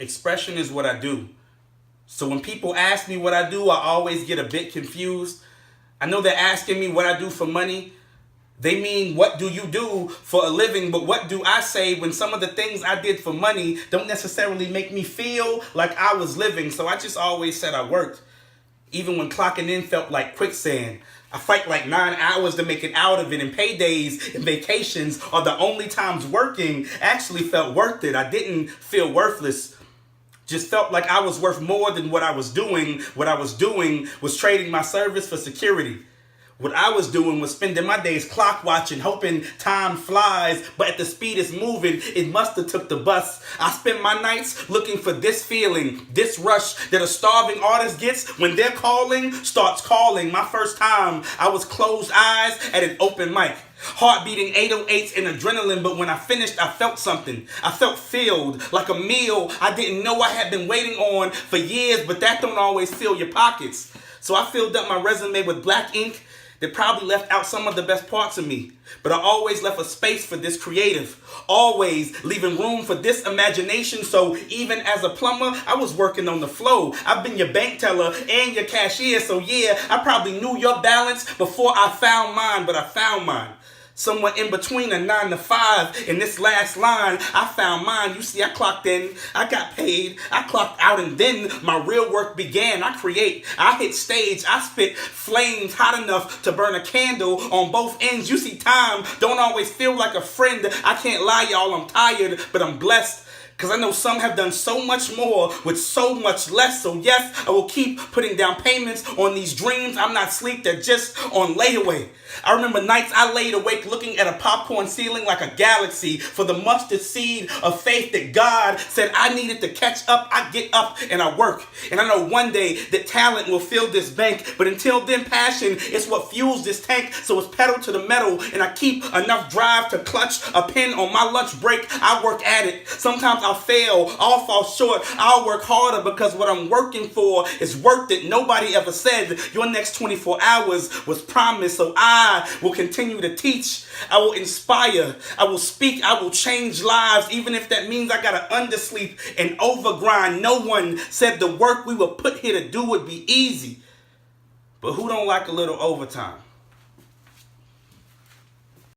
Expression is what I do. So when people ask me what I do, I always get a bit confused. I know they're asking me what I do for money. They mean, what do you do for a living? But what do I say when some of the things I did for money don't necessarily make me feel like I was living? So I just always said I worked. Even when clocking in felt like quicksand. I fight like 9 hours to make it out of it, and paydays and vacations are the only times working actually felt worth it. I didn't feel worthless. Just felt like I was worth more than what I was doing. What I was doing was trading my service for security. What I was doing was spending my days clock watching, hoping time flies, but at the speed it's moving, it must have took the bus. I spend my nights looking for this feeling, this rush that a starving artist gets when their calling starts calling. My first time, I was closed eyes at an open mic. Heart beating 808s and adrenaline, but when I finished, I felt something. I felt filled, like a meal I didn't know I had been waiting on for years, but that don't always fill your pockets. So I filled up my resume with black ink that probably left out some of the best parts of me. But I always left a space for this creative, always leaving room for this imagination. So even as a plumber, I was working on the flow. I've been your bank teller and your cashier, so yeah, I probably knew your balance before I found mine, but I found mine. Somewhere in between a 9 to 5 in this last line, I found mine. You see, I clocked in, I got paid, I clocked out, and then my real work began. I create, I hit stage, I spit flames hot enough to burn a candle on both ends. You see, time don't always feel like a friend. I can't lie, y'all, I'm tired, but I'm blessed. Because I know some have done so much more with so much less. So yes, I will keep putting down payments on these dreams. I'm not sleep, they're just on layaway. I remember nights I laid awake looking at a popcorn ceiling like a galaxy for the mustard seed of faith that God said I needed to catch up. I get up and I work. And I know one day that talent will fill this bank. But until then, passion is what fuels this tank. So it's pedal to the metal, and I keep enough drive to clutch a pen on my lunch break. I work at it. Sometimes I'll fail, I'll fall short. I'll work harder because what I'm working for is worth it. Nobody ever said your next 24 hours was promised. So I will continue to teach. I will inspire. I will speak. I will change lives, even if that means I gotta undersleep and overgrind. No one said the work we were put here to do would be easy. But who don't like a little overtime?